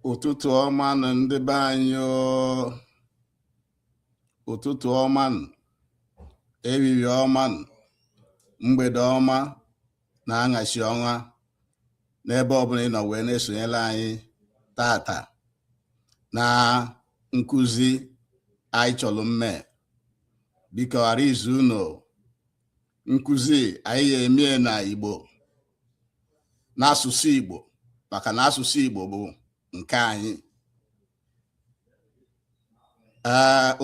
Ụtụtụ ọma na ndị be anyị ụtụtụ ọma, ehihie ọma, mgbede ọma na aṅachi ọnwa n'ebe ọbụla ị nọ wee na-esonyere anyị tata na nkụzi anyị chọrọ mme. Biko ghara izu unu nkụzi anyị ga-eme na Igbo, n'asụsụ Igbo, maka na asụsụ Igbo bụ nke anyị.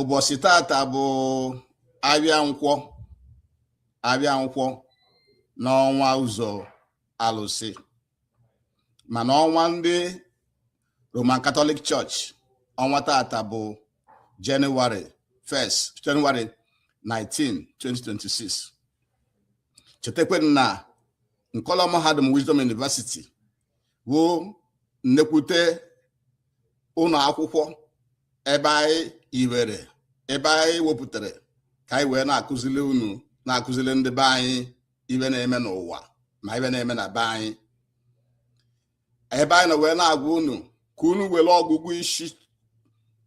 Ụbọchị tata bụ abịa nkwọ n'ọnwa ụzọ alụsị, mana ọnwa ndị Roman Catholic Church ọnwa tata bụ January 19, 2026. Chetakwa na Nkọlọ Mahadum Wisdom University bụ nnekwute ụlọ akwụkwọ ebe anyị wepụtara ka anyị wee na-akụzili ndị be anyị ibe na-eme n'ụwa ma ibe na-eme na be anyị. Ebe anyị nọ wee na-agwa unu ka unu were ọgụgụ isi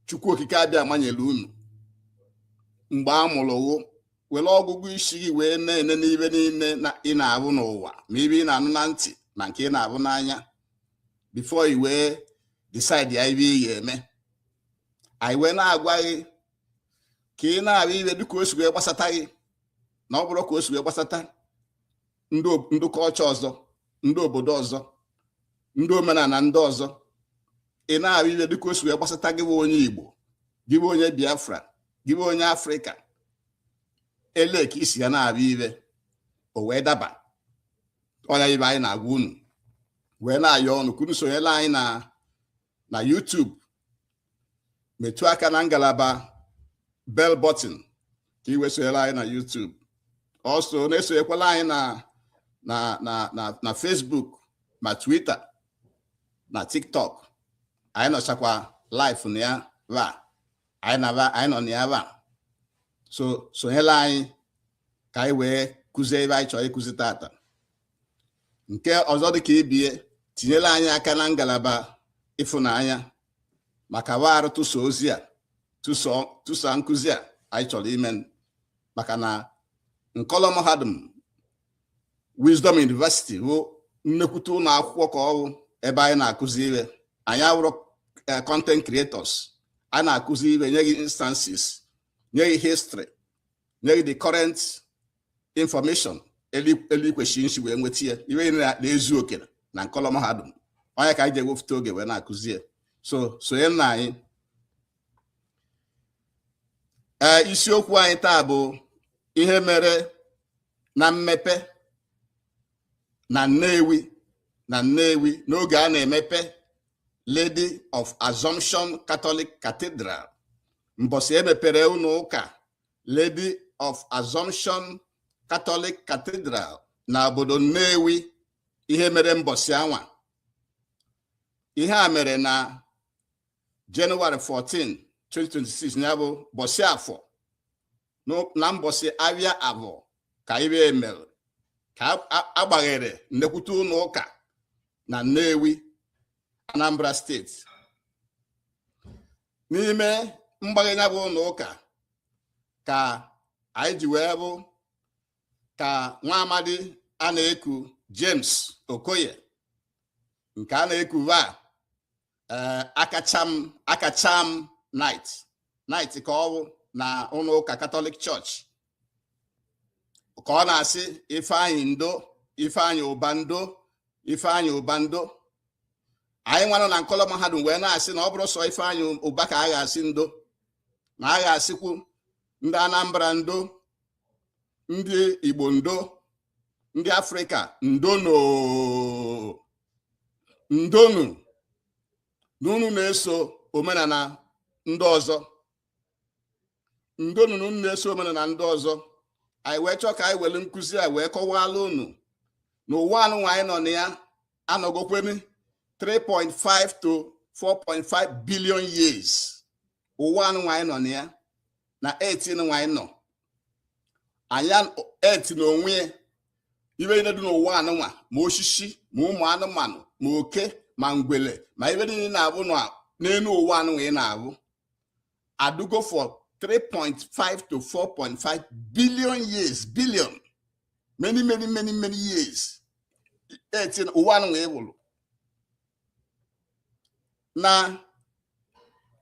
Chukwu Okike abịa manyere unu mgbe a mụrụ were ọgụgụ isi gị wee na-ene n'ibe niile ị na-abụ n'ụwa, ma ibe ị na-anụ na ntị ma nke ị na-abụ n'anya, before i wee decide ya ibe ị ga-eme. Anyị wee na-agwa gị ka ị na-abụ ibe dịka o si wee gbasata gị, na ọ bụrụ ka o si wee gbasata ndị kọlchọ ọzọ, ndị obodo ọzọ, ndị omenala ndị ọzọ. Ị na-abụ ibe dịka o si wee gbasata gị bụ onye Igbo, gị bụ onye Biafra, gị bụ onye Afrịka. Ele ka isi ya na-abụ ibe o wee daba. Ọnya ibe anyị na-agwa unu wee na-ayọ ọnụ ka unu sonyela anyị na YouTube. Metụ aka na ngalaba bell button ka iwe sonyela anyị na YouTube. Also na-esonyekwala anyị na Facebook ma Twitter na TikTok. Anyị nọchakwa live na ya anyị nọ na ya va. So sonyela anyị ka anyị wee kụzie ebe anyị chọrọ ịkụzi tata. Nke ọzọ dị ka ibie, tinyela anyị aka na ngalaba ịfụnanya maka warụ tụso ozi a, tụsa nkụzi a anyị chọrọ ime, maka na Nkọlọ Mahadum Wisdom University bụ nnekwute ụlọ akwụkwọ ka ọ bụ ebe anyị na-akụzi ihe. Anyị awụrụ content creators. A na-akụzi ihe, nye gị instances, nye gị history, nye gị the current information eluikweshi nshi wee nweta ya iwe na-ezu oke na Nkọlọ Mahadum. Onye ka anyị ji ewepụta oge wee na-akụzi ya. So sonye na anyị. Isiokwu anyị taa bụ ihe mere na mmepe na Nnewi n'oge a na-emepe Lady of Assumption Catholic Cathedral. Mbọsị emepere ụlọ ụka Lady of Assumption Catholic Cathedral na obodo Nnewi. Ihe mere mbọsị anwa. Ihe a mere na January 14, 2026, ya bụ bọsị afọ. Na mbọsị abịa abụọ ka ibe emere ka agbaghere nnekwute ụlọ ụka na Nnewi, Anambra steeti. N'ime mgbaghe bụ ụlọ ụka ka anyị ji wee bụ ka nwa amadi a na-eku James Okoye, nke a na-eku Akachaam night ka ọ bụ na ụlọ ụka Catholic Church, ka ọ na-asị Ifeanyi ụbando. Anyị nwanụ na Nkọlọ Mahadum wee na-asị na ọ bụrụ sọ Ifeanyi ụba ka a ga-asị ndo, na a ga-asịkwu ndị Anambra ndo, ndị Igbo ndo, ndị Afrịka ndoooo. N'unu na-eso omenala ndị ọzọ. Ndonu na-eso omenala ndị ọzọ. Anyị wee chọọ ka anyị were nkụzi a wee kọwala unu n'ụwa anụ anyị nọ na ya anọgokweni 3.5 to 4.5 billion years. Ụwa anụ anyị nọ na ya na 18 anyị nọ. Anya 8 n'onwe ya ibe ihe dị n'ụwa anụnwa, ma osisi, ma ụmụ anụmanụ, ma oke, ma ngwele ma ibe niile na-abụ n'elu ụwa anụ ị na-abụ adụgo for 3.5 to 4.5 billion years, many years. Ụwa anụ ị bụrụ na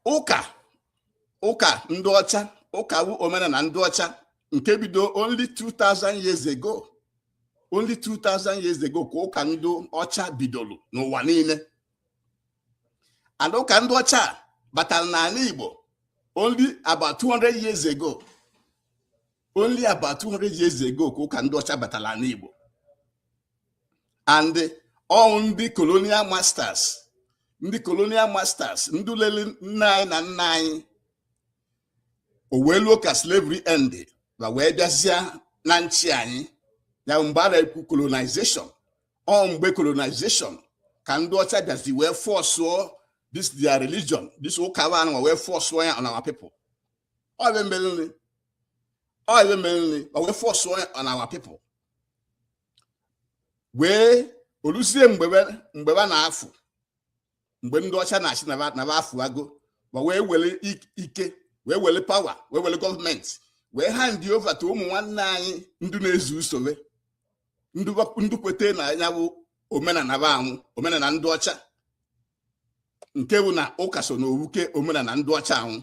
ụka ndị ọcha, ụka wu omenala ndị ọcha nke bido only 2000 years ago. Only 2000 years ago ka ụka ndị ọcha bidoro n'ụwa niile. And ụka ndị ọcha batara n'ala Igbo only about 200 years ago. Only about 200 years ago ka ụka ndị ọcha batara n'ala Igbo. And all ndị colonial masters, ndị lele nna anyị na nna anyị o wee luo ka slavery end ma wee bịazịa na nchi anyị. Ya mgbe a na-ekwu colonization, mgbe colonization ka ndị ọcha bịazi wee force this their religion, this ụka anụ wee force ya on our people. Ọ ebe meriri wee force ya on our people. Wee oluzie mgbe ba na-afụ, mgbe ndị ọcha na-achị na ba afụ ago, ma wee were ike, wee were power, wee were gọọmenti, wee hand over to ụmụ nwanne anyị ndị na-ezu usoro ndị kwete na ya bụ omenala ba anwụ, omenala ndị ọcha nke bụ na ụka so n'owuke omenala ndị ọcha anwụ.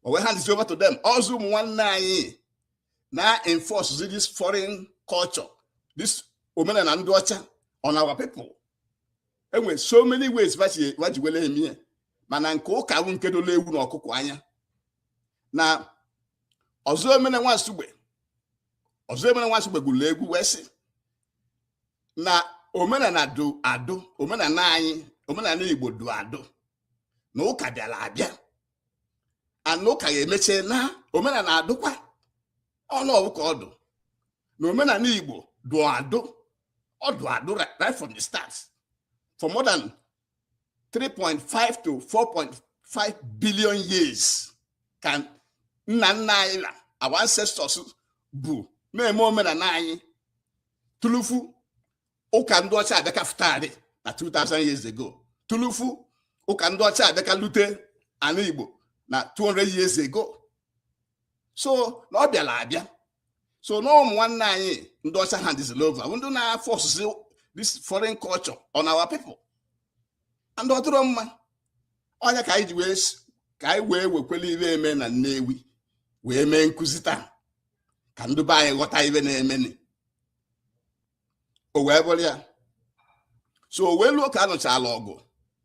O wee hand over to them. Ọzọ ụmụ nwanne anyị na enforce this foreign culture, this omenala ndị ọcha on our people. Enwe so many ways waji wele eme, mana nke ụka bụ nke dole ewu na ọkụkọ anya. Na ọzọ emene Nwansugbe gụrụ egwu wee sị na omenala do adụ, omenala anyị, omenala Igbo do adụ, na ụka bịara abịa, ana ụka ga-emeche na omenala adụkwa ọnụ ka ọdụ, na omenala Igbo do adụ, ọdụ adụ right from the start, for more than 3.5 to 4.5 billion years. Ka nna anyị na our ancestors bụ na-eme omenala anyị tulufu ụka ndị ọcha abịaka futari na 2000 years ago. Tulufu ụka ndị ọcha abịaka lute ala Igbo na 200 years ago. So na ọ bịara abịa. So na ụmụ nwanne anyị ndị ọcha hands over, ndị na-force this foreign culture on our people. And ọ dụrụ mma ọnya ka anyị wee wekwele ibe eme na Nnewi wee mee nkụzi taa ka ndị be anyị ghọta ibe na-emeni. O wee bụrụ ya. So o wee luo ka anụchala ọgụ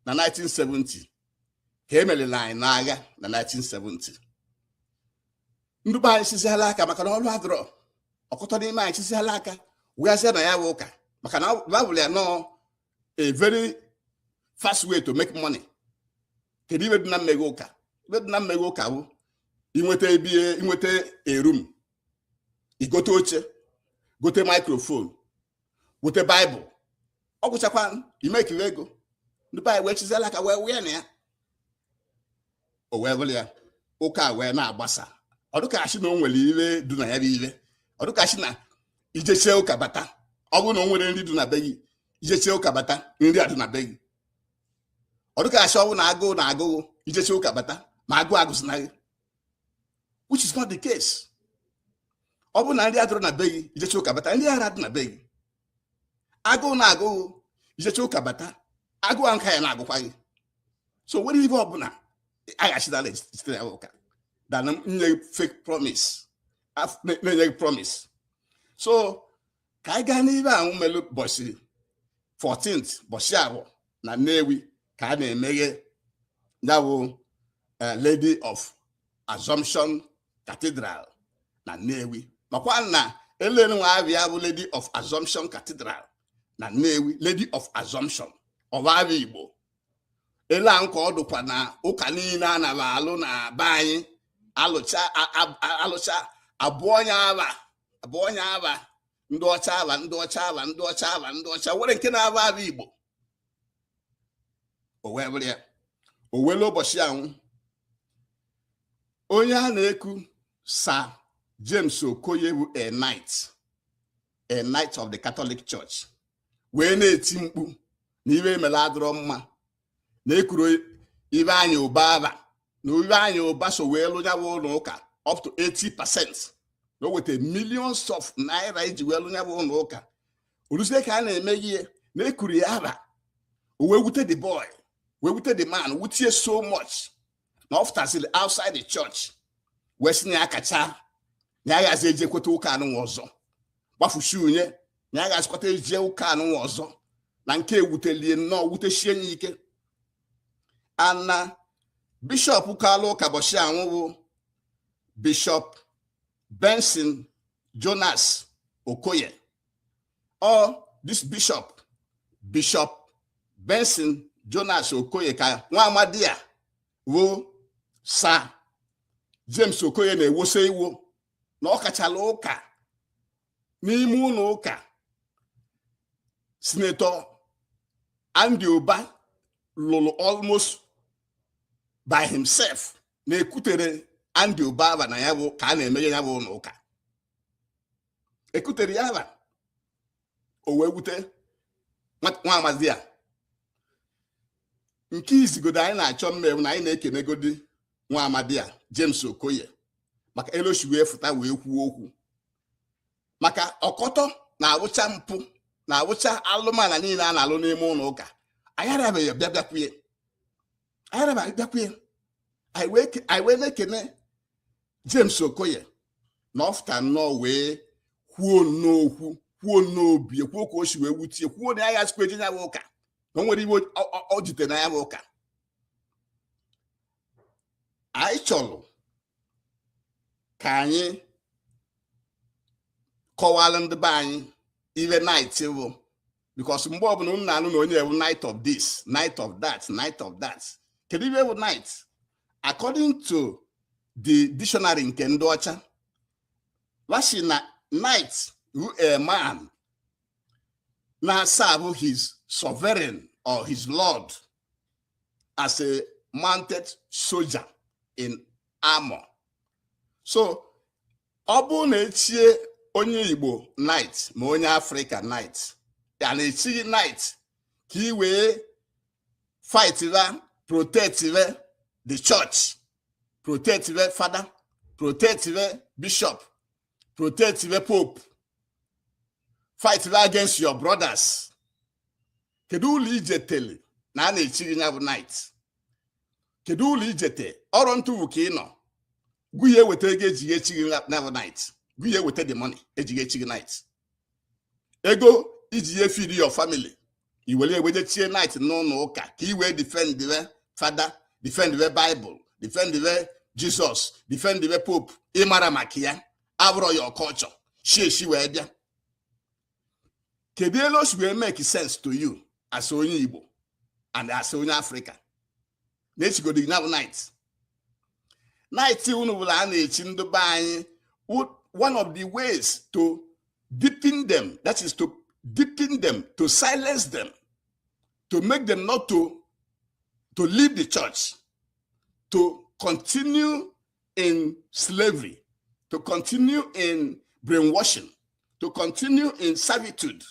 na 1970 ka emerela anyị n'agha na 1970. Ndị be anyị chisiala aka maka na ọrụ adịrọ, ọkụtọ n'ime anyị chisiala aka wee sị na ya bụ ụka maka na Bible ya nọ a very fast way to make money. Kedu ibe dị na mmeghe ụka? Ibe dị na mmeghe ụka bụ inweta a room, igote oche, gote microphone, gote Bible, ọ gwụchakwa imekiri ego. Ndị be anyị wee chiziela aka wee wee na ya. O wee bụrụ ya ụka wee na-agbasa. Ọ dịka achị na o nwere ile dị na ya bụ ile. Ọ dịka achị na ijechie ụka bata, ọ bụrụ na o nwere nri dị na be gị, ijechie ụka bata, nri adị na be gị. Ọ dịka achị ọ bụ na agụụ ijechie ụka bata ma agụsịna gị, which is not the case. Ọ bụ na nri adịrọ na be gị ijechie ụka bata, nri ara dị na be gị. Agụụ ijechie ụka bata, agụụ ahụ ka ya na-agụkwa gị. So nwere ibe ọbụla aghachidala sitere ya ụka dana nye fake promise, na-enye promise. So ka anyị gaa n'ibe ahụ melu bọchị 14th bọchị ahụ na Nnewi ka a na-emeghe ya bụ Lady of Assumption Cathedral na Nnewi. Makwa na elenu nwa abịa bụ Lady of Assumption Cathedral na Nnewi, Lady of Assumption ọba Igbo. Ele ahụ ka ọ dụkwa na ụka niile a na alụ na be anyị alụcha abụọ onye aba ndị ọcha were nke na-aba Igbo. O wee bụrụ ya. O wele ụbọchị ahụ onye a na-eku Sir James Okoye bụ a knight of the Catholic Church wee na-eti mkpu na iwe emela adịrọ mma na ekwuru Ifeanyi ụba aba na Ifeanyi ụba so wee lụ ya bụ ụlọ ụka up to 80%. na o weta millions of naira iji wee lụ ya bụ ụlọ ụka. Oluzie ka a na-eme ihe na ekwuru ya aba, o wee wute the boy, wee wute the man, wutie so much na ọfụtazili outside the church wee sị na Akachaam na ya gazi eje kweta ụka anụ ọzọ, gbafushi unye na ya gazi kweta eje ụka anụ ọzọ, na nke ewutelie nnọọ wuteshie ya ike. Ana bishọp kalụ ụka bọchị anwụ bụ Bishop Benson Jonas Okoye. This Bishop Benson Jonas Okoye ka nwa amadi a wo Sir James Okoye na-ewose iwo na ọ kachala ụka n'ime ụlọ ụka Senator Andy Uba lụrụ almost by himself, na-ekutere Andy Uba na ya bụ ka a na-emeghe ya bụ ụlọ ụka. Ekutere ya ba, o wee wute nwa amadi a. Nke izigodo anyị na-achọ mmewu na anyị na-ekenegodi nwa amadi a James Okoye maka eloshi wee fụta wee kwuo okwu maka ọkọtọ na-awụcha mpụ na-awụcha alụmala niile a na-alụ n'ime ụlọ ụka. Anyị arabeghị bịakwuye anyị wee na-ekene James Okoye na ọfụta nnọọ wee kwuo n'okwu, kwuo n'obi, kwuo ka o si wee wutie, kwuo na ya sikwa eje ya bụ ụka na o nwere iwe o jite na ya bụ ụka. Anyị chọrọ ka anyị kọwalụ ndị be anyị iwe night bụ, because mgbe ọbụla unu na-alụ na onye ewu night of this, night of that, night of that. Kedu iwe bụ night? According to the dictionary nke ndị ọcha, washi na night a man na-serve his sovereign or his lord as a mounted soldier in armor. So ọ bụ na echie onye Igbo night ma onye Africa night, ya na-echi night ka i wee fight protect the church, protect father, protect bishop, protect pope, fight against your brothers. Kedu ụlọ ijetele na a na-echi ya bụ night? Kedu ụlọ ijete ọrụ ntụwu ka ị nọ guye weta ego ejighị echi gị na bụ night, guye weta the money ejighị echi gị night, ego iji ye feed your family, iwere eweje chie night n'ụlọ ụka ka i wee defend the father, defend the Bible, defend the Jesus, defend the pope. Ịmara maka ya abụrụ your culture, shi wee bịa. Kedu elu o si wee make sense to you as onye Igbo and as onye Africa na-echigodi na bụ night? Night unu bụla a na-echi ndị be anyị, one of the ways to deepen them, that is to deepen them, to silence them, to make them not to leave the church, to continue in slavery, to continue in brainwashing, to continue in servitude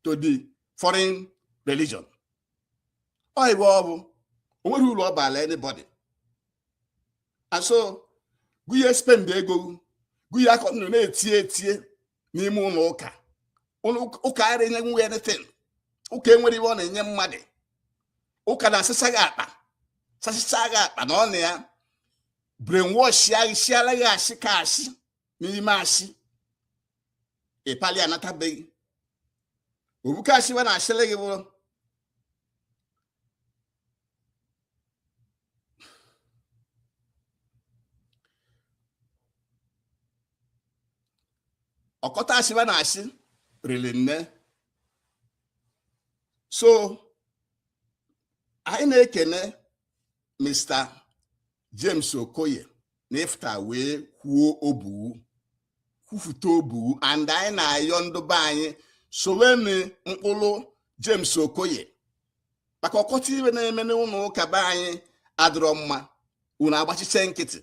to the foreign religion. Ọ iwe ọ bụ onwere uru ọ bara anybody. And so guye spend ego, guye akọnụ na-etie n'ime ụlọ ụka. Ụka ara enye nwe anything. Ụka enwere iwe ọ na-enye mmadụ. Ụka na-asịsa gị akpa, sasịsa gị akpa na ọ na ya brainwash ya isiala gị asị ka asị n'ime asị. Ịpali anatabeghị. Obuka asị wa na-asịle gị bụrụ ọkọta asị wa na-asị rili nne. So anyị na-ekene Mr. James Okoye na ifta wee kwuo obu, kwufute obu, and anyị na-ayọ ndị be anyị soweni mkpụrụ James Okoye maka ọkọta iwe na-eme n'ụlọ ụka be anyị adịrọ mma, unu agbachiche nkịtị.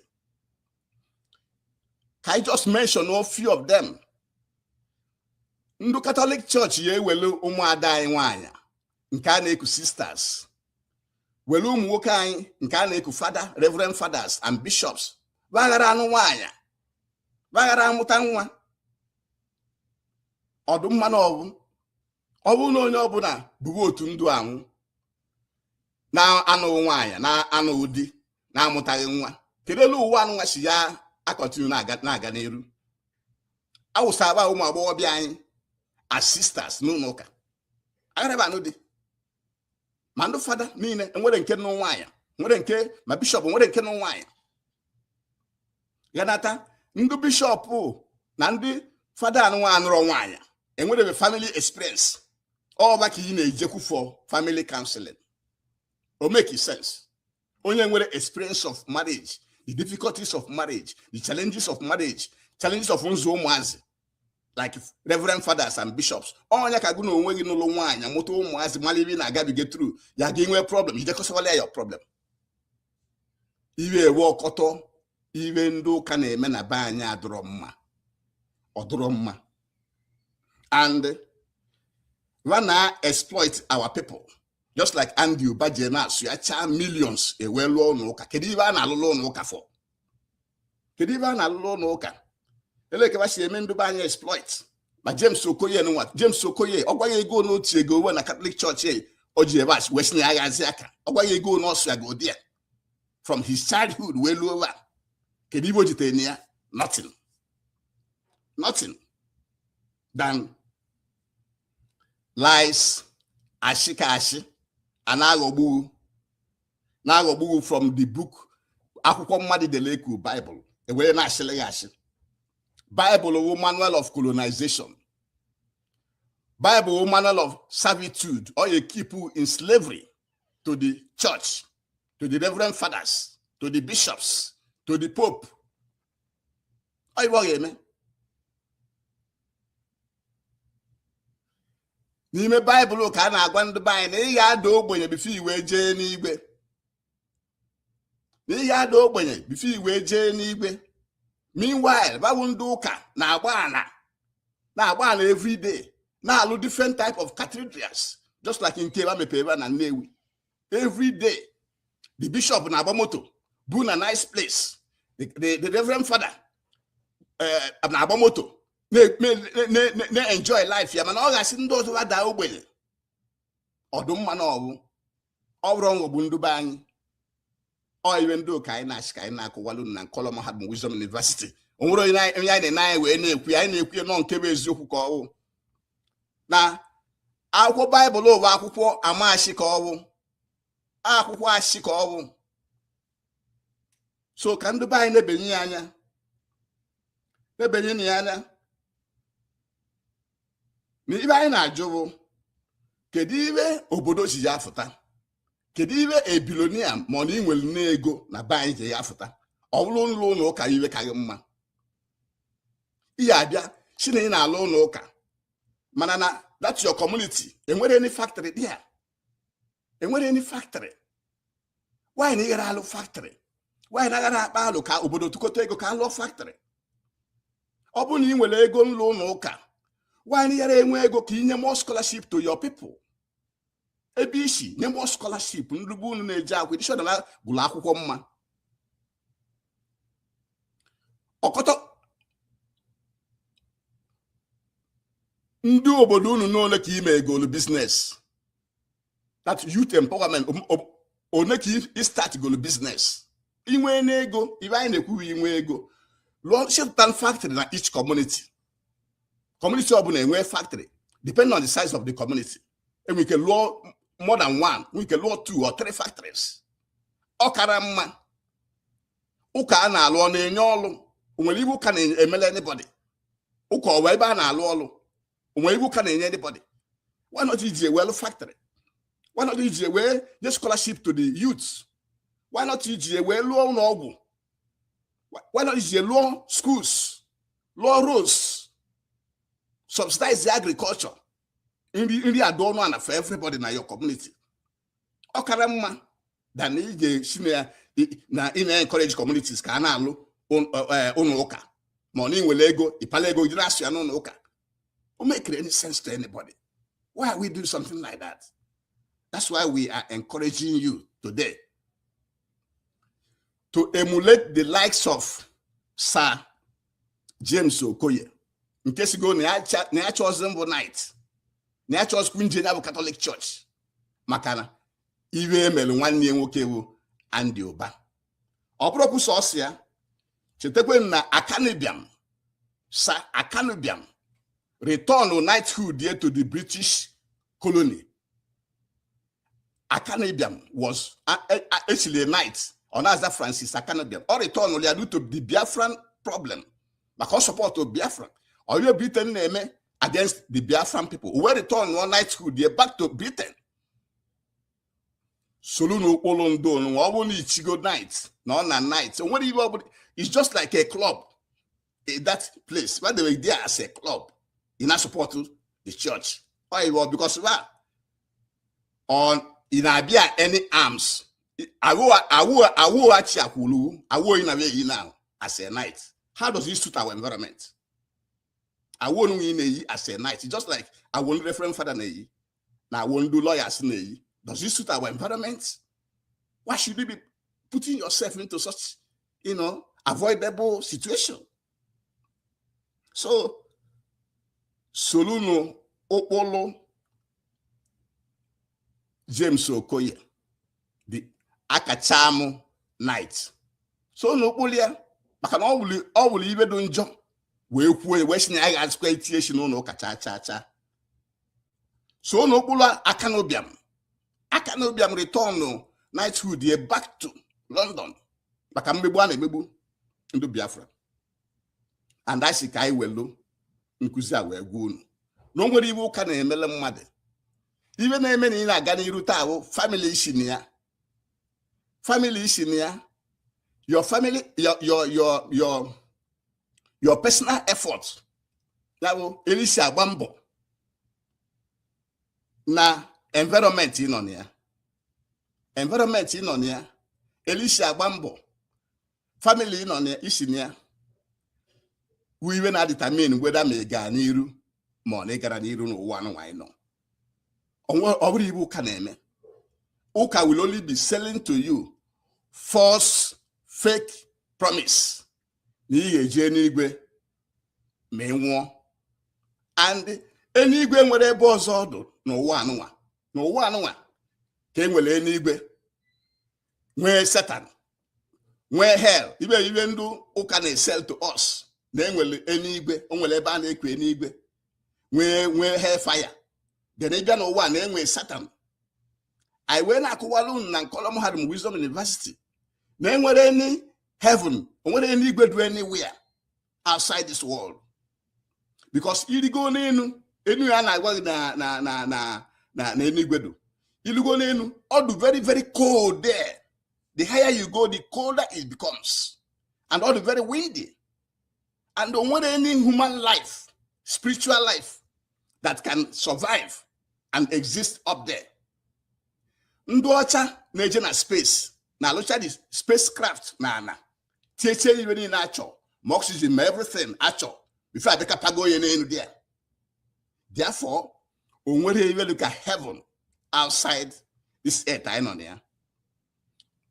Can I just mention a few of them? Ndị Catholic Church ya ewelu ụmụada anyị nwaanyị nke a na-eku sisters, were ụmụ nwoke anyị nke a na-eku father, reverend fathers and bishops, baghara anụ nwaanyị, baghara amụta nwa. Ọdụmma na ọ bụ na onye ọbụla bụrụ otu ndụ anwụ na-anụghị nwaanyị, na-anụghị di, na-amụtaghị nwa, kedu elu ụwa anụnwa si ya akọtinu na-aga n'iru? Awụsaba ụmụ agbọghọbịa anyị as sisters n'ụlọ ụka, agharịba anụ di ma ndị fada niile enwere nke nụ nwaanyị, nwere nke ma bishọp nwere nke nụ nwaanyị. Ganata ndị bishọp na ndị fada anụnwa anụrụ nwaanyị enwere family experience, ọba ka ị na-ejekwu for family counseling. O make sense? Onye nwere experience of marriage, the difficulties of marriage, the challenges of marriage, challenges of nzu ụmụazị, like reverend fathers and bishops. Onye ka gụ na onwe gị n'ụlọ nwaanyị amụta ụmụazị malibi na agabiga through ya ga enwe problem, ijekọsawala ya problem. Iwe ewe ọkọtọ iwe ndị ụka na-eme na be anyị adọrọ mma, ọ dọrọ mma. And we na exploit our people, just like Andy Ubajena, so you charge millions a well known ụka. Kedu ibe a na-alụlụ n'ụka for? Kedu ibe a na-alụlụ n'ụka? Eleke ba si eme ndị be anyị exploit. Ma James Okoye no what? James Okoye, ọgwa ya ego n'otu ego we na Catholic Church o ji ebe as wesni aghazi aka. Ọgwa ya ego n'ọsụ go there. From his childhood well over. Kedu ibe o jite ya? Nothing. Nothing than lies, ashikashi, and aghọgbu from the book akwụkwọ mmadụ deleku Bible. Ewere na ashịlịghashi. Bible is a manual of colonization. Bible is a manual of servitude, or you keep you in slavery to the church, to the reverend fathers, to the bishops, to the pope. Are you worried, man? N'ime Bible ka a na-agwa ndị be anyị na ị ga-ada ogbenye bifo iwe jee n'igwe. Na ị ga-ada ogbenye bifo iwe jee n'igwe. Meanwhile, babu ndị ụka na-agba ana every day, na-alụ different type of cathedrals, just like in Nmepe na Nnewi. Every day, the bishop na-agba moto, bụ na nice place. The reverend father na-agba moto, na-enjoy life ya, mana ọ ga-asị ndị ọzọ ada ogbenye. Ọdụmma na ọrụ bụ ndị be anyị. Even though anyị na-akụwalụ na Nkọlọ Mahadum Wisdom University, onwere onye anyị na-anaghị wee na-ekwu nọ nke bụ eziokwu ka ọwụ na akwụkwọ Baịbụl bụ akwụkwọ amashi ka ọwụ, akwụkwọ ashị ka ọwụ. So ka ndị be anyị na-ebenye ya anya, na ibe anyị na-ajụ bụ kedu ibe obodo ji ya afụta? Kedu ibe ebilonia ma ọ na inwere n'ego na be anyị ji ya afụta? Ọ bụrụ ụlọ ụka iwe karị mma, ihe abịa si na ị na-alụ ụlọ ụka mana na that's your community, enwere any factory there, enwere any factory. Why na ị gara alụ factory? Why na gara akpa alụ ka obodo tụkọta ego ka alụ factory? Ọ bụ na ị nwere ego ụlọ ụka, why na ị gara enwe ego ka inye more scholarship to your people? Ebe isi nye more scholarship ndị bụ unu na-eje akwụkwọ edishọn na gụlụ akwụkwọ mma. Ọkọtọ ndị obodo unu n'ole ka ime ego business, that youth empowerment, one ka i start go business. Inwe n'ego, ibe anyị na-ekwu inwe ego, lụọ shepụta factory na each community. Community ọbụla enwe factory depending on the size of the community. And we can law more than one, we can law 2 or 3 factories. Ọkara mma ụka a na-alụ ọ na-enye ọlụ, onwere iwu ka na-emele anybody. Ụka ọwa ebe a na-alụ ọlụ, onwere iwu ka na-enye anybody. Why not iji ewelu factory? Why not iji ewe the scholarship to the youths? Why not iji ewe lụọ ụlọ ọgwụ? Why not iji lụọ schools, lụọ roads, subsidize the agriculture? Nri adọnụ ana for everybody na your community. Ọkara mma than ije na encourage communities ka a na-alụ ụlọ ụka ma ọ na inwere ego ịpala ego jiri asụ ya n'ụlọ ụka. It make any sense to anybody. Why are we doing something like that? That's why we are encouraging you today to emulate the likes of Sir James Okoye. In case you go near church night, near church Queen Jane Catholic Church, Makana, Iwe Melu 1 year wokewu and the Oba. Oproku Sosia, Chetekwe na Akachaam, Sir Akachaam, return on knighthood there to the British colony. Akachaam was actually a knight, or as that Francis Akachaam, or return only due to the Biafran problem, because support of Biafran, or you Britain name against the Biafran people. Who were returned one knighthood there back to Britain. Soluno Olondo, no only Chigo nights, no night. So what do you? It's just like a club. In that place where they were there as a club, in not support to the church. Why? Because on in Abia any arms. I will in a way now as a knight. How does it suit our environment? I won't win as a knight. It's just like I won't reference father nay. Now I won't do lawyers nay. Does it suit our environment? Why should you be putting yourself into such, avoidable situation? So, Soluno Okpolo James Okoye, the Akachaam night. So no polia, but can all even do job. We Western exploitation no kacha. So no pola Akachaam return no knighthood here back to London. But I'm bebu into Biafra. And that's the guy well nkuzi we go. Nobody will can emele mmadụ. Even na many na gani ruta family ishinia. Family ishinia. Your family, your personal effort. Now, Elisha Bambo. Na environment in on here. Environment in on here. Elisha Bambo. Family in on here ishinia. We even not determine whether me ganiru, money ganiru no one why no. Uka will only be selling to you false, fake promise. And any gwen where boss order, no one. Came with any gwe. Where Satan, where hell, even do Uka sell to us. Then will any gwe, only ban any gwe. Where hell fire. Then they no one name with Satan. I went to Kualun and Colum had Wisdom University. Then were any heaven, or any good anywhere outside this world. Because you go in, anyone I was na any good. You go in, all the very, very cold there. The higher you go, the colder it becomes. And all the very windy. And don't want any human life, spiritual life, that can survive and exist up there. Ndocha na space. Now look at this spacecraft. Na. Teacher even in actual. Oxygen, everything actual. Before I take a pago in there. Therefore, when we even look at heaven outside this earth, I know there.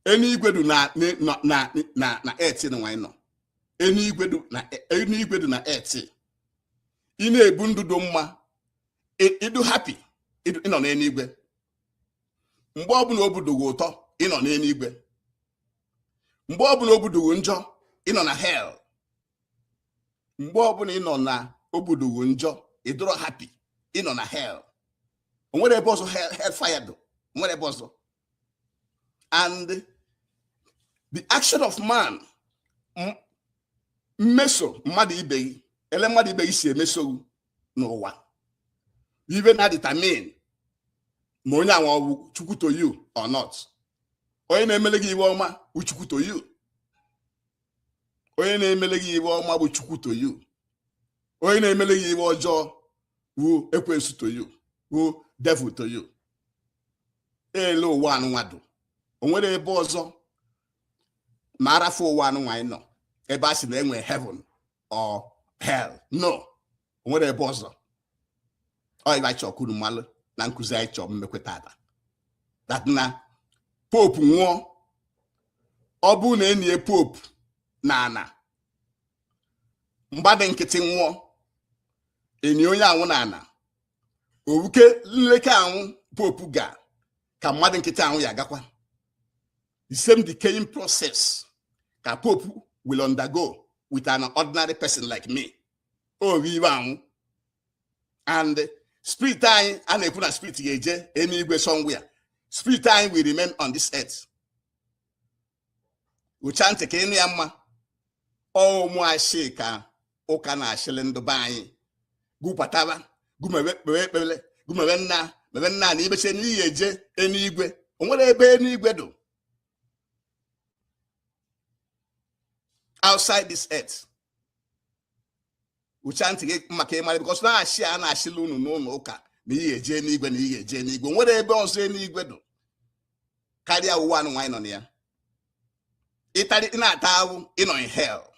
Any go do na earth in why no. Any go do na earth. In a bundu doma. It do happy. It in on any way. Mbobu no budu to in on any way. Mbobu no budu njo in on a hell. Mbobu in on a obudu njo it do happy in on a hell. And what a boss hell fire do. What a boss. And the action of man meso madi be ele madi be isi meso no one. Even not determine Monya will chuku to you or not. Oye na emelegi iwoma will chuku to you. Oye na emelegi iwoma will chuku to you. Oye na emelegi iwojo will ekwensu to you. Will devil to you. Elo one wadu. Onwere ebe ozo mara for one why no. Eba si na enwe heaven or hell. No. Onwere ebe ozo. Or if I chop kudu malo, na nkuzi I chop mmekwetata. that na Pope nwụọ ọ bụ na enyi Pope na ana mgbadị nkịtị nwụọ enyi onye anwụ na ana owuke nleke anwụ Pope ga ka mmadụ nkịtị anwụ ya agakwa. The same decaying process ka Pope will undergo with an ordinary person like me. Oh, we want. And spirit time, and I put a spirit anywhere somewhere. Spirit time will remain on this earth. We chant any amma. Oh, my shaka, O kana shilendo buying. Gu patava, gumavenna, ni bese ni yeje, anywhere. Onwere anywhere do. Outside this earth. We chant because now I share and I shilu no oka. Ni Jenny when he Jenny go. Whatever else any do. Carry a one wine on here. Italy in a tower, in hell.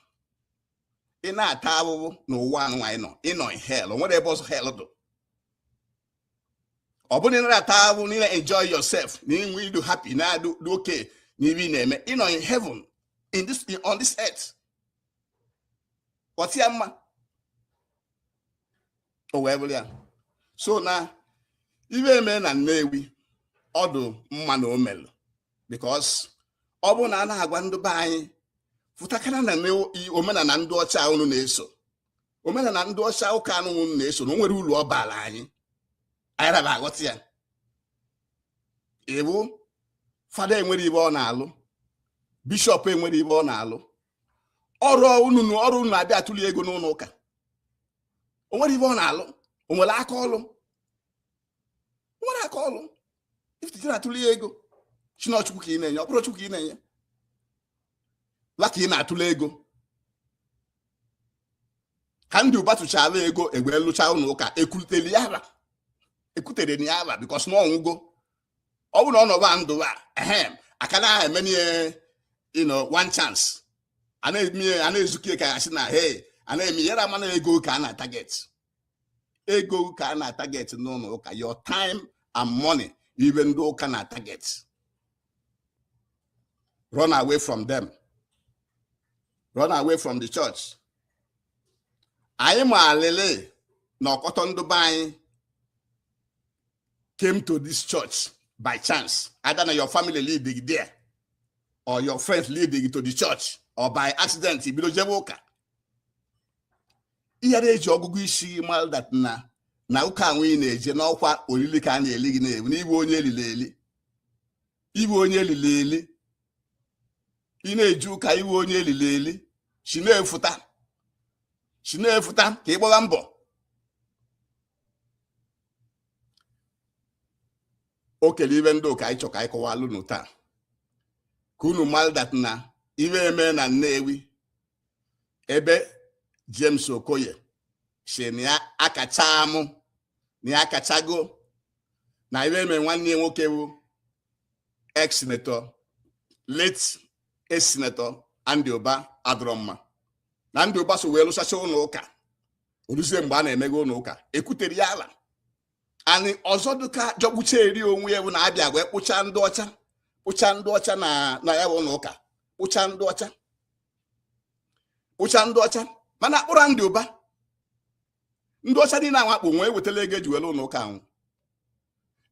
In a tower, no one wine on in hell. Or whatever else hell do. Open in a tower, need enjoy yourself. Need we do happy. Now do okay. Need we name it. In heaven. On this earth. What's your man? Oh, well, so now, even men and Nnewi, odo mmano omel, because obo na agwando bayi, futakana na omena na ndu ocha unu na-eso. Omena na ndu ocha uka unu na-eso, no nwere ulu obala anyị. Ayara ba aghọta ya. Ewu, fada enwere ibe ọ na-alụ. Bishop enwere ibe ọ na-alụ. Ọrụ unu na-abịa atụli ego n'ụlọ ụka. O nwere ibe ọ na-alụ. O nwere aka ọlụ. O nwere aka ọlụ. Ifitiri atụli ego. Chinọchukwu ka ị na-enye, ọ bụrụ Chukwu ka ị na-enye. Laka ị na-atụli ego. Ka ndị ụba tụchara ego egbe lụcha ụlọ ụka ekwutere ya ara. Ekutere ni ya ara because na ọnwụgo. Ọ bụ na ọ nọba ndụ a, akana emeni one chance. Ana ezukie ka asị na hey, ana emi yara mana ego ka na target. Ego ka na target no ka your time and money even though ka na target. Run away from them. Run away from the church. Anyị ma lele na ọkọtọ ndụ anyị came to this church by chance. Either na your family leading there or your friends leading to the church. Or by accident, ibido jebe ụka. Ihe na-eji ọgụgụ isi mal that na ụka anwe na-eje n'ọkwa olili ka a na-eli gị na-ebu n'ibu onye elili. Ibu onye elili. Ị na-eji ụka ibu onye elili. Shi na-efuta ka ị gbara mbọ. O kele ibe ndị ụka anyị chọ ka anyị kọwalụ nụ taa. Ka unu mal that na iwe eme na Nnewi ebe James Okoye she na Akachaam na akachago na iwe eme nwanne nwoke bụ ex-senator late ex-senator Andy Oba Adroma na Andy Oba so wee lụsacha ụlọ ụka oluzie mgbe a na-emego ụlọ ụka ekutere ya ala ani ọzọ dịka jọgbucha eri onwe ya bụ na abịa wee kpụcha ndị ọcha na ya bụ ụlọ ụka kpụcha ndị ọcha mana akpụrụ ndị ụba ndị ọcha dị na-anwakpụ nwe wetala ego eji wele ụlọ ụka ahụ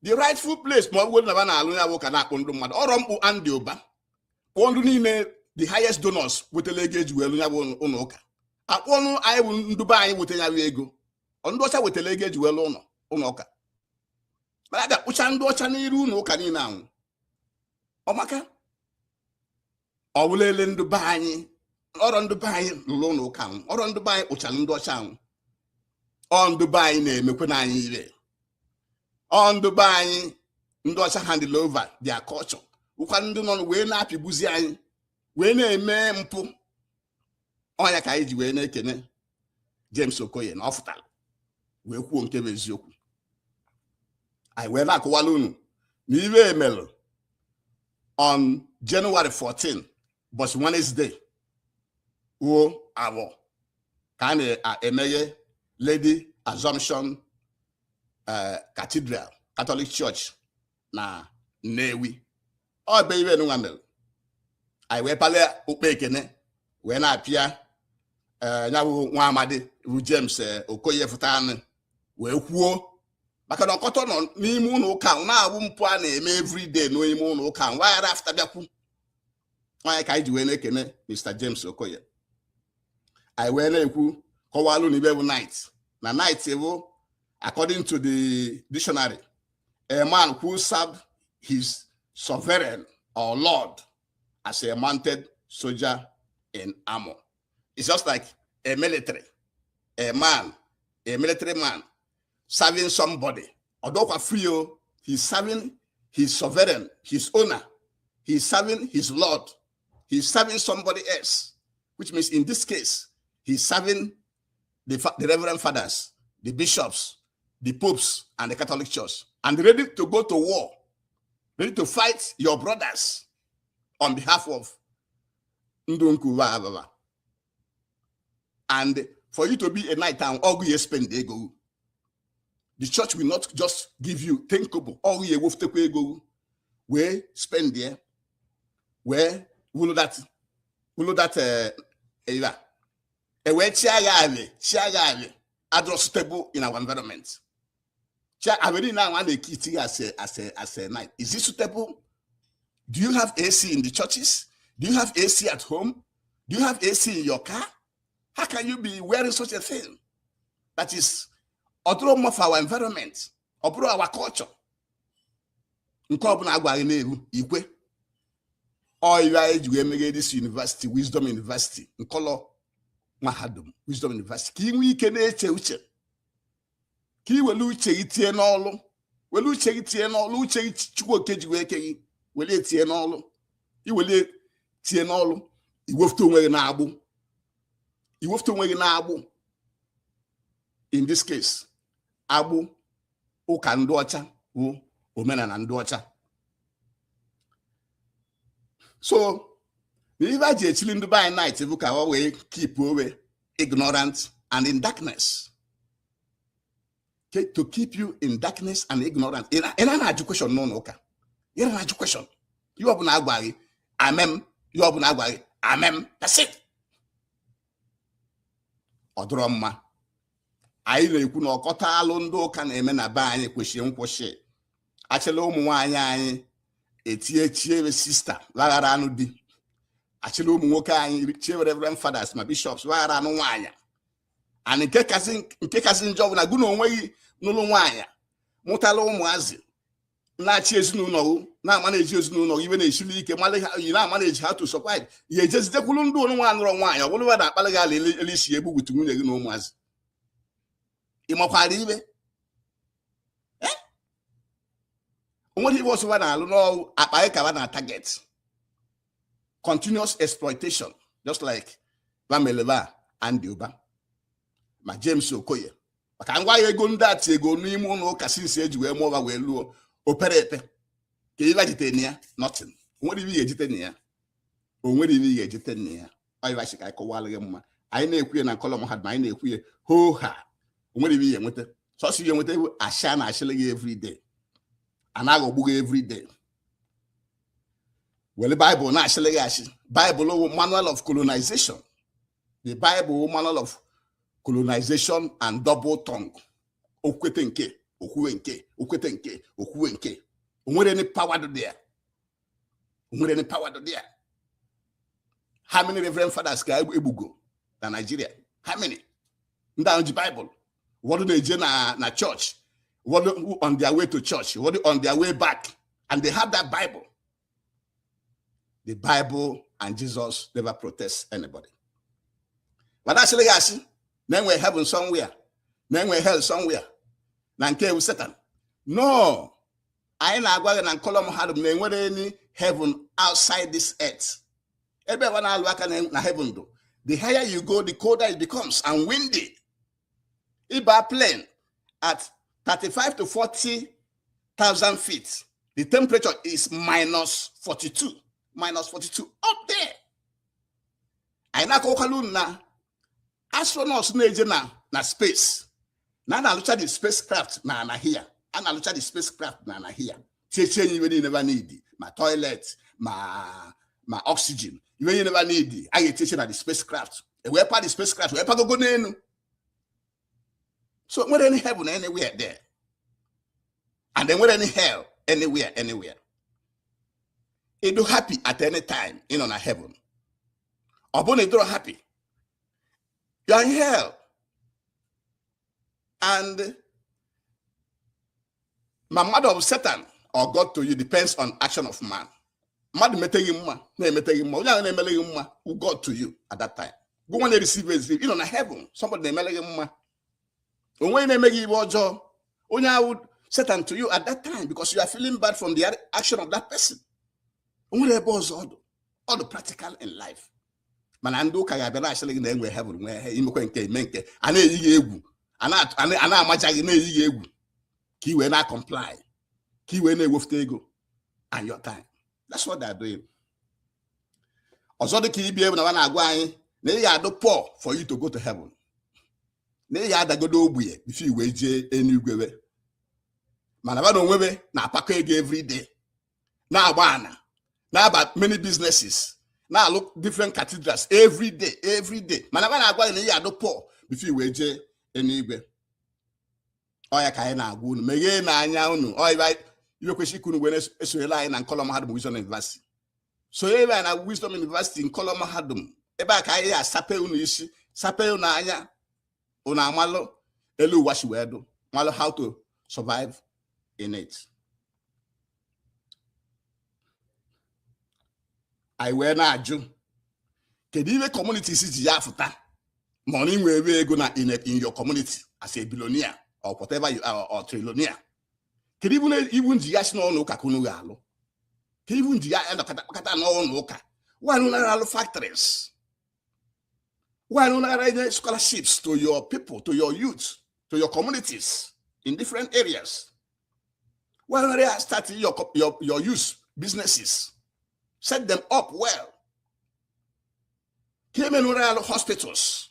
the rightful place ma ọ bụrụ na ba na-alụ ya bụ ka na-akpụ ndị mmadụ ọrọ mkpụ ndị ụba kpụọ ndị niile the highest donors wetala ego eji welu ya bụ ụlọ ụka akpụ ọnụ anyị bụ ndụba anyị wetara ya ego ndị ọcha wetala ego eji welu ụlọ ụka mana abịa kpụcha ndị ọcha n'iru ụlọ ụka niile ahụ ọmaka ọ bụlele ndụba anyị ọrụ ndụba anyị lụrụ ụlọ ụka ahụ ọrụ ndụba anyị kpụchara ndị ọcha ahụ ọ ndụba anyị na-emekwe na anyị ire ọ ndụba anyị ndị ọcha handle over their culture ụkwa ndị nọ wee na-apịgbuzi anyị wee na-eme mpụ ọnya ka anyị ji wee na-ekene James Okoye na ọ fụtara wee kwuo nke bụ eziokwu anyị wee na-akọwala unu na iwe emelụ on January 14 but Wednesday wuo abụọ ka a na-emeghe Lady Assumption Cathedral Catholic Church na Nnewi. Ọ bụ iwe nwa mere. Anyị wee pale okpe ekene wee na-apịa ya bụ nwa amadi bụ James Okoye Futani wee kwuo maka na ọkọtọ nọ n'ime ụlọ ụka na-abụ mpụ a na-eme everyday n'ime ụlọ ụka wayara afta bịakwu onye ka anyị ji wee na-ekene Mr. James Okoye. Anyị wee na-ekwu kọwalụ n'ibe bụ night na night bụ according to the dictionary a man who served his sovereign or lord as a mounted soldier in armor. It's just like a military man serving somebody. Although free, he's serving his sovereign, his owner. He's serving his lord. He's serving somebody else, which means in this case, he's serving the reverend fathers, the bishops, the popes, and the Catholic Church, and ready to go to war, ready to fight your brothers on behalf of ndoooo. And for you to be a night town, all you spend they go. The church will not just give you thinkable, all you wolf take go, where spend there, where will that a way chiagave addressable in our environment. I already now want the key as a night. Is it suitable? Do you have AC in the churches? Do you have AC at home? Do you have AC in your car? How can you be wearing such a thing? That is outro of our environment, or our culture. Or you are this university, Wisdom University, in color Mahadum, Wisdom University. Ki can uche. Ki welu uche itie n'olu. Welu uche itie n'olu, uche chukwu keji weke wele itie n'olu. I wele tie n'olu. I woftu onwe na agbu. I woftu onwe na agbu. In this case, agbu ụka ndị ọcha bụ omenala ndị ọcha. So, if I just chill in Dubai night, if you can always keep away ignorant and in darkness. Okay, to keep you in darkness and ignorant. In an education, no, okay. In an education. You have an agwari, amen. You have an agwari, amen. That's it. Odroma. I reckon no kota londo can amen a bany question. Actually, umuanya. Etie sister lara anu di achilo umuwoke anyi tie reverend fathers my bishops lara anu nwanya and nke kasi njọ na gu na onweghị n'ụlọ nwanya mụtala ụmụazị na-achị ezinụlọ na manage ezinụlọ iwe na-eshili ike mali ha yi na manage how to survive ye jezidekwulu ndụ ụlọ nwa nụrụ nwanya ọ bụrụ na akpalị ga elisi egbu gutu nwunye gị na ụmụazị ịmakwara ibe what he was one no target continuous exploitation, just like Vameleva and Duba. My James Okoye. But I'm why you go that you go no cassin said you were more well operate. Nothing. What do you get near? Or when did you get near? I like I call Walliam. I know queen and column had my name queer. Ho ha. What do you with it? So you with it, I shall actually every day. And I go book every day. Well, the Bible naturally Bible manual of colonization. The Bible manual of colonization and double tongue. Okwetenke, okuenke, okwetenke, okuenke. Umwe any power to there. Umwe any power to there. How many reverend fathers can Ebugo in Nigeria? How many? Down the Bible. What do they do na church? What on their way to church, what on their way back, and they have that Bible. The Bible and Jesus never protest anybody. But actually, then we're heaven somewhere, then we're hell somewhere. Nanke with Satan. No, I ain't going to call them had any heaven outside this earth. Everyone I work in heaven do. The higher you go, the colder it becomes and windy. If by plane at 35 to 40,000 feet. The temperature is minus 42. Minus 42 up there. I na kokalun na astronauts na space. Na look at the spacecraft na here. And I look at the spacecraft na here. Teaching you never need my toilet, my oxygen. Even you never need. I get teaching at the spacecraft. And we're part of the spacecraft. We're part of go. So we're any heaven anywhere there. And then we're any hell anywhere. It do happy at any time in on a heaven. Or when it do happy, you're in hell. And my mother of Satan or God to you depends on action of man. Mad who God to you at that time. Go when they receive in on a heaven. Somebody when they make you job, only I would Satan to you at that time because you are feeling bad from the action of that person. Only they boss all the practical in life. Man, I do kaya bela actually in the heaven where he menke and egwu and imagine egwu ki we not comply ki we na ewofte ego and your time. That's what they're doing. Also the ki be able na agwa anyi na ya do poor for you to go to heaven. Na ya da godo obuye if you we je enugwewe. Man ba no nwebe na apako ego every day. Na agba na about many businesses. Now look different cathedrals every day. Man, I go in the do poor before we je anywhere. Oh, ya kai na agwu me ye na anya unu. Oh, you kwesi kunu when Eswela in Ankoloma Hadum Wisdom University. So even na Wisdom University in Koloma Hadum. Eba kai ya sape unu isi, sape unu anya. Una amalo elu washi wedo. Malo how to survive in it. I wear na aju. Kediwe community is yafuta. Money we go na in your community as a billionaire or whatever you are or trillionaire. Even jias no kakunu galo. Even jia and kata no ka. Why no factories? Why no scholarships to your people, to your youth, to your communities in different areas? Why not start your youth businesses? Set them up well. Came in hospitals.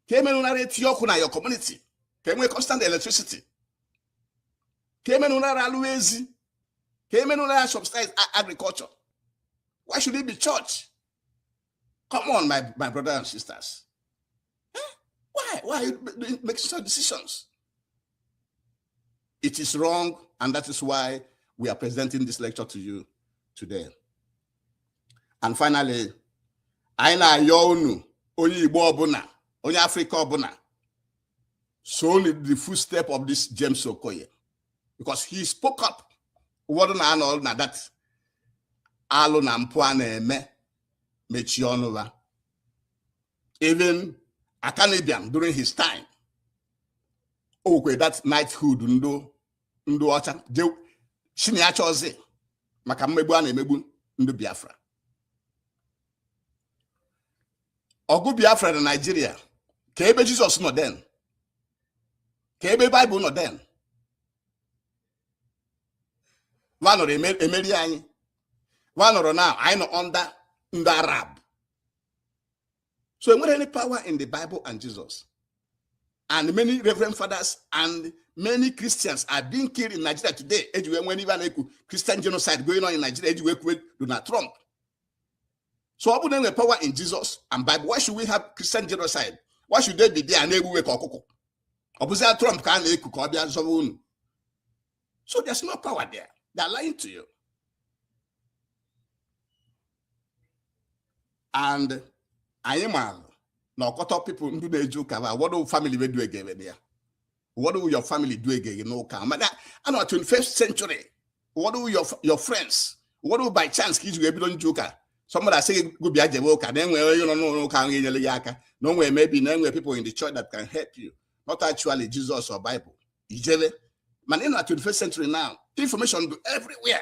Came in your community. Came in constant electricity. Came in always. Came in subsidized agriculture. Why should it be church? Come on, my brothers and sisters. Why? Why are you making such decisions? It is wrong, and that is why we are presenting this lecture to you today. And finally, I na yonu only Igbo obuna, only Africa obuna. So only the footstep of this James Okoye, because he spoke up. What na all na that alo na mpuane me mechionova. Even Akanibiam during his time. Okay, that knighthood ndo ocha je shini achoze maka mmegbu a na-emegbu ndị Biafra. Ogu Biafra na Nigeria ka ebe Jesus nọ den, ka ebe Bible nọ den. Wanọrọ emeri anyị, wanọrọ now anyị nọ under ndị Arab. So there any power in the Bible and Jesus. And many reverend fathers and many Christians are being killed in Nigeria today. When even Christian genocide going on in Nigeria, with Donald Trump. So how would power in Jesus and Bible? Why should we have Christian genocide? Why should they be there and able to Opposite Trump can't. So there's no power there. They're lying to you. And I am now cut up people do the joke about what do family do again there? What do your family do again? No come. I know 21st century. What do your friends? What do by chance kids you able to joke? Somebody say go be a jewoka, then where you no can yaka. No way maybe none where people in the church that can help you. Not actually Jesus or Bible. Man in the 21st century now, information go everywhere.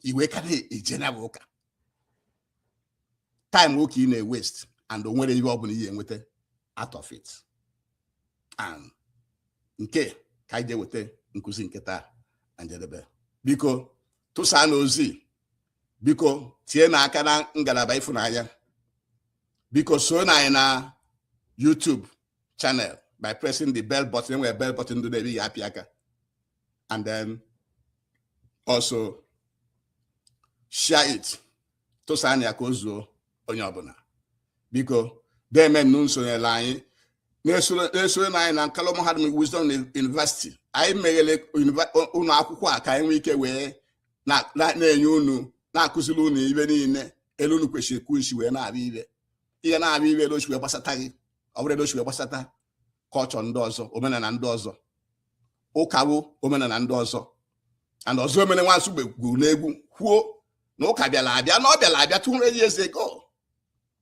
You wake up a general time working in a waste. And the way you open here with it out of it. And nke kaide with nkuzi nketa and jedebe. Biko to sanozi. Biko tie na aka na ngalaba ifunanya. Biko so na YouTube channel by pressing the bell button where bell button do the happy aka. And then also share it tụsa anya ka o zuo onye ọbụla biko demen nsonyere anyị na-esore na anyị na Nkalụ Mahadum Wisdom University. Anyị meghere ụlọ akwụkwọ a ka anyị nwee ike wee na-enye unu na-akụziri unu ibe niile elu unu kwesịrị kwusi wee na-abịa ibe ihe na-abịa ibe edochi wee gbasata gị ọ bụrụ edochi wee gbasata kọlchọ ndị ọzọ omenala ndị ọzọ ụkawo omenala ndị ọzọ and ọzọ omene Nwansugbe gwuru n'egwu kwuo na ụka bịara abịa na ọ bịara abịa 200 years ago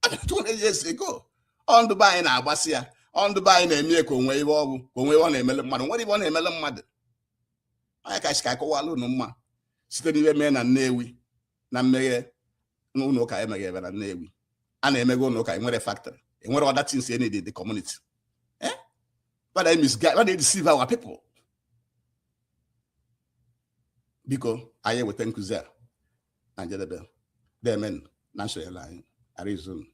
200 years ago ọ ndụ be anyị na-agbasị ya ọ ndụ be anyị na-eme ka onwe ibe ọgwụ ka onwe ọ na-emele mmadụ nwere ibe ọ na-emele mmadụ anyị ka ka akọwala unu mma site n'ibe mee na Nnewi na mmeghe n'ụlọ ụka emeghe ebe na Nnewi a na-emeghe ụlọ ụka enwere factory enwere other things in the community but they misguide but they deceive our people biko anyị eweta nkụzi a na njedebe demen na nsonyere anyị Arizona